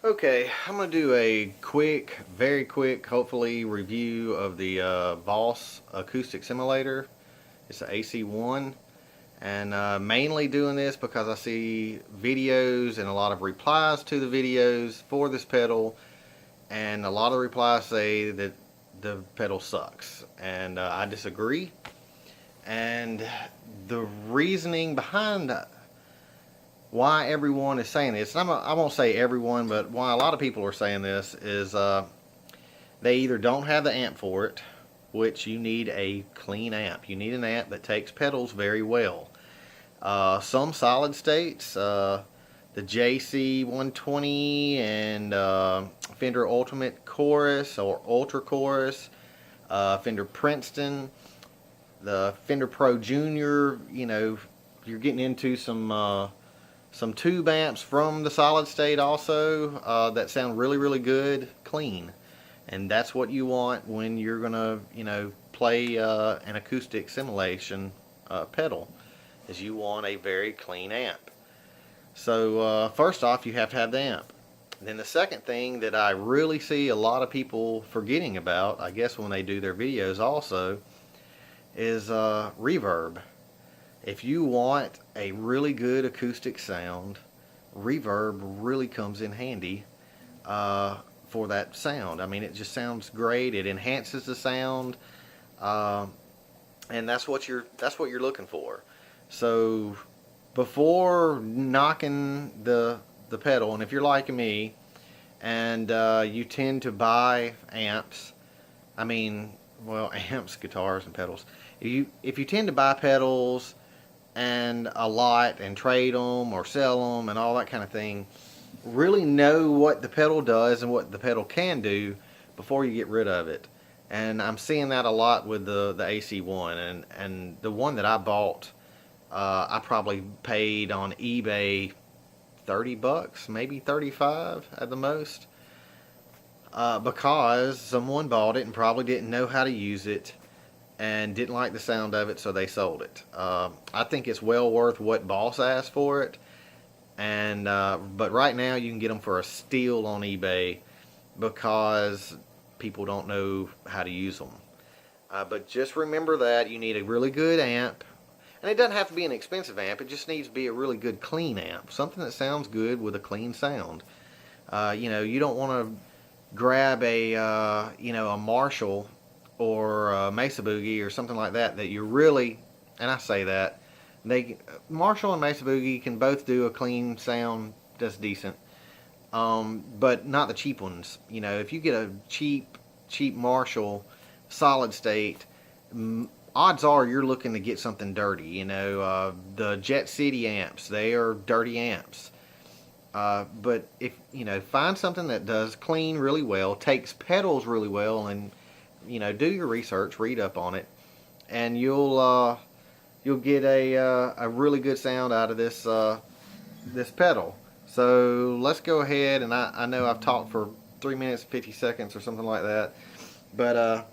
Okay, I'm going to do a quick, very quick, hopefully, review of the Boss Acoustic Simulator. It's an AC-1, and mainly doing this because I see videos and a lot of replies to the videos for this pedal, and a lot of replies say that the pedal sucks, and I disagree. And the reasoning behind why everyone is saying this, and I won't say everyone, but why a lot of people are saying this is they either don't have the amp for it, which you need a clean amp. You need an amp that takes pedals very well. Some solid states, the JC-120 and Fender Ultimate Chorus or Ultra Chorus, Fender Princeton, the Fender Pro Junior, you know, you're getting into some tube amps from the solid state also that sound really good clean, and that's what you want when you're gonna play an acoustic simulation pedal, is you want a very clean amp. So first off, you have to have the amp. Then the second thing that I really see a lot of people forgetting about, I guess when they do their videos also, is reverb. If you want a really good acoustic sound, reverb really comes in handy for that sound. I mean, it just sounds great. It enhances the sound, and that's what you're looking for. So before knocking the pedal, and if you're like me and you tend to buy amps, I mean, well, amps, guitars, and pedals. If you tend to buy pedals and a lot and trade them or sell them and all that kind of thing, really know what the pedal does and what the pedal can do before you get rid of it. And I'm seeing that a lot with the AC-1, and the one that I bought, I probably paid on eBay 30 bucks, maybe 35 at the most, because someone bought it and probably didn't know how to use it and didn't like the sound of it, so they sold it. I think it's well worth what Boss asked for it, and but right now you can get them for a steal on eBay because people don't know how to use them. But just remember that you need a really good amp, and it doesn't have to be an expensive amp. It just needs to be a really good clean amp, something that sounds good with a clean sound. You don't want to grab a a Marshall or Mesa Boogie or something like that you really, and I say that, Marshall and Mesa Boogie can both do a clean sound that's decent, but not the cheap ones. If you get a cheap Marshall solid state, odds are you're looking to get something dirty. The Jet City amps, they are dirty amps. But if find something that does clean really well, takes pedals really well, and do your research, read up on it, and you'll get a really good sound out of this this pedal. So let's go ahead, and I know I've talked for 3 minutes 50 seconds or something like that, but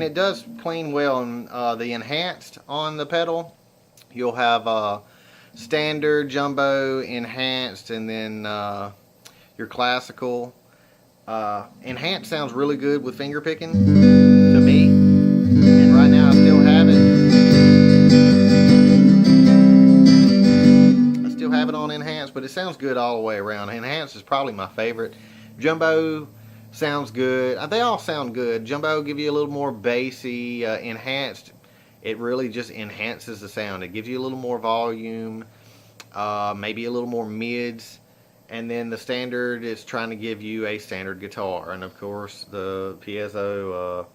it does clean well. And the enhanced on the pedal, you'll have standard, jumbo, enhanced, and then your classical. Enhanced sounds really good with finger picking to me, and right now I still have it. I still have it on enhanced, but it sounds good all the way around. Enhanced is probably my favorite. Jumbo sounds good. They all sound good. Jumbo will give you a little more bassy. Enhanced, it really just enhances the sound. It gives you a little more volume, maybe a little more mids, and then the standard is trying to give you a standard guitar, and of course the piezo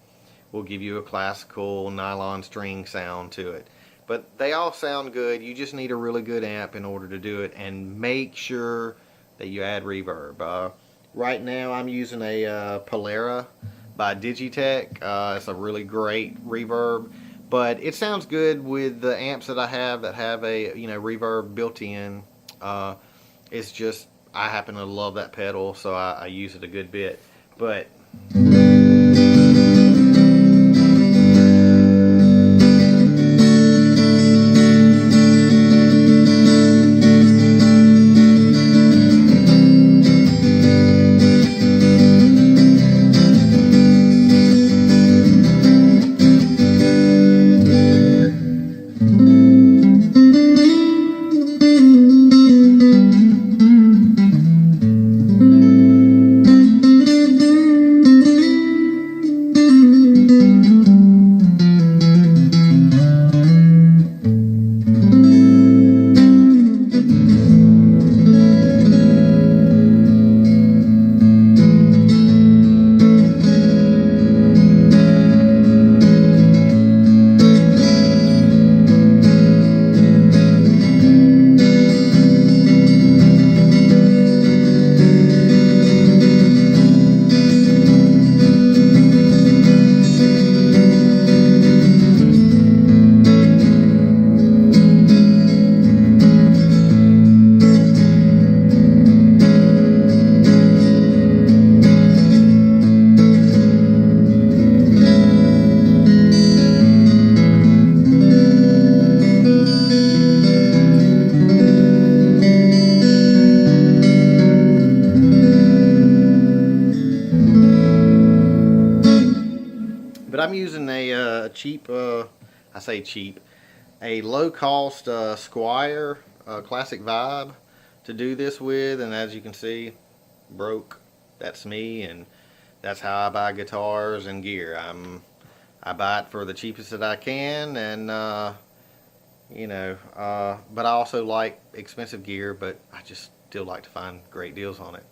will give you a classical nylon string sound to it. But they all sound good. You just need a really good amp in order to do it, and make sure that you add reverb. Right now I'm using a Polera by Digitech. It's a really great reverb, but it sounds good with the amps that I have that have a reverb built in. It's just I happen to love that pedal, so I use it a good bit. But I'm using a cheap, I say cheap, a low-cost Squier Classic Vibe to do this with, and as you can see, broke. That's me, and that's how I buy guitars and gear. I buy it for the cheapest that I can, and but I also like expensive gear, but I just still like to find great deals on it.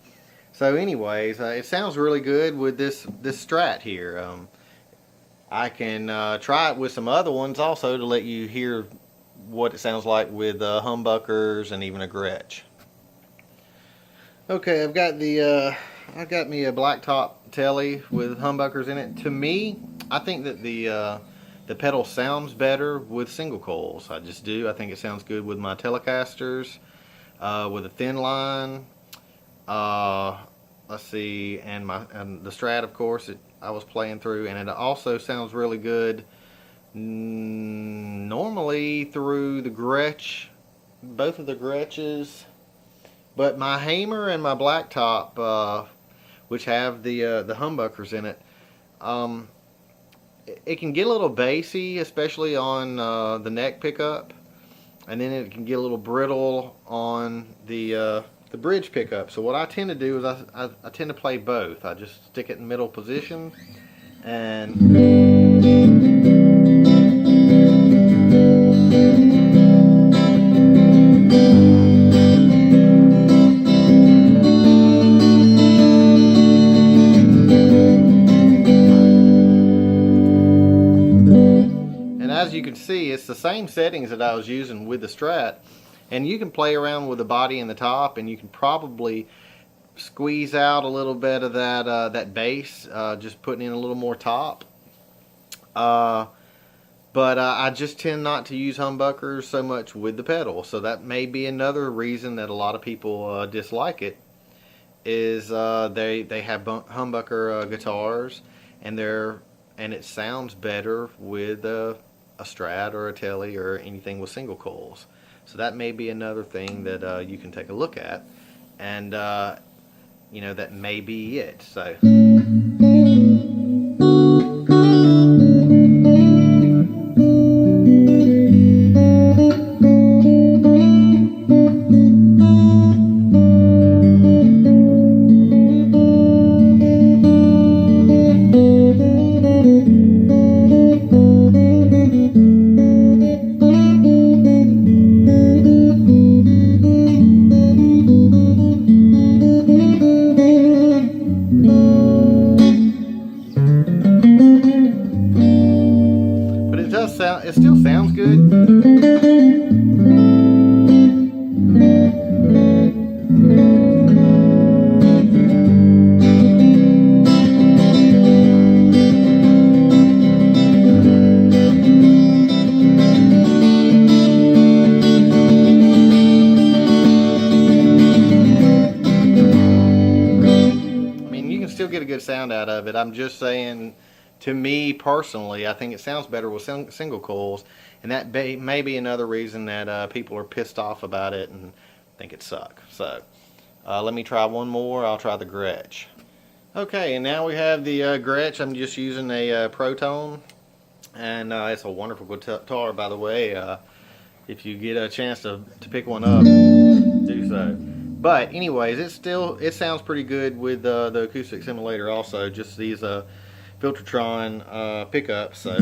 So anyways, it sounds really good with this Strat here. I can try it with some other ones also to let you hear what it sounds like with humbuckers and even a Gretsch. Okay, I've got me a blacktop telly with humbuckers in it. To me, I think that the pedal sounds better with single coils. I just do. I think it sounds good with my Telecasters, with a thin line. Let's see, and the Strat, of course, I was playing through, and it also sounds really good normally through the Gretsch, both of the Gretches. But my Hamer and my blacktop, which have the humbuckers in it, it can get a little bassy, especially on the neck pickup, and then it can get a little brittle on the bridge pickup. So what I tend to do is I tend to play both. I just stick it in middle position, and as you can see, it's the same settings that I was using with the Strat. And you can play around with the body and the top, and you can probably squeeze out a little bit of that bass, just putting in a little more top. But I just tend not to use humbuckers so much with the pedal, so that may be another reason that a lot of people dislike it. Is they have humbucker guitars, and it sounds better with a Strat or a Tele or anything with single coils. So that may be another thing that you can take a look at, and that may be it. So. still get a good sound out of it. I'm just saying, to me personally, I think it sounds better with single coils, and that may be another reason that people are pissed off about it and think it sucks. So let me try one more. I'll try the Gretsch. Okay, and now we have the Gretsch. I'm just using a Proton, and it's a wonderful guitar, by the way. If you get a chance to pick one up, do so. But anyways, it sounds pretty good with the Acoustic Simulator also, just these Filtertron pickups. So.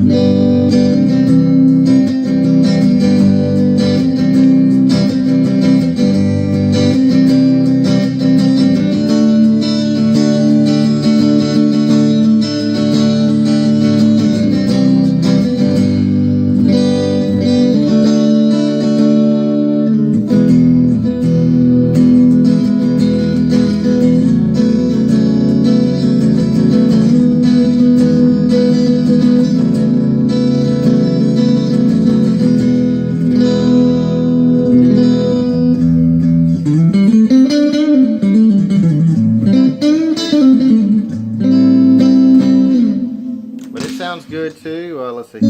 Sounds good too. Let's see.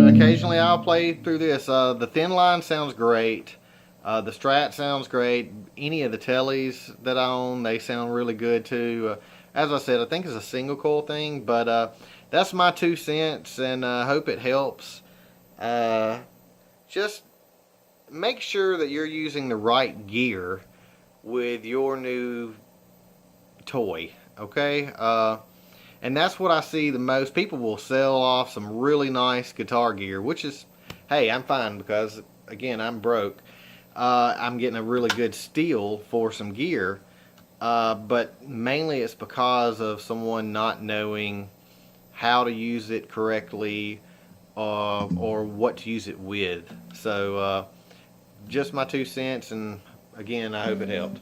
Occasionally I'll play through this. The thin line sounds great. The Strat sounds great. Any of the Tellies that I own, they sound really good too. As I said, I think it's a single coil thing, but that's my 2 cents, and I hope it helps. Just make sure that you're using the right gear with your new toy, okay? And that's what I see the most. People will sell off some really nice guitar gear, which is, hey, I'm fine, because again, I'm broke. I'm getting a really good steal for some gear, but mainly it's because of someone not knowing how to use it correctly, or what to use it with. So just my 2 cents, and again, I hope it helped.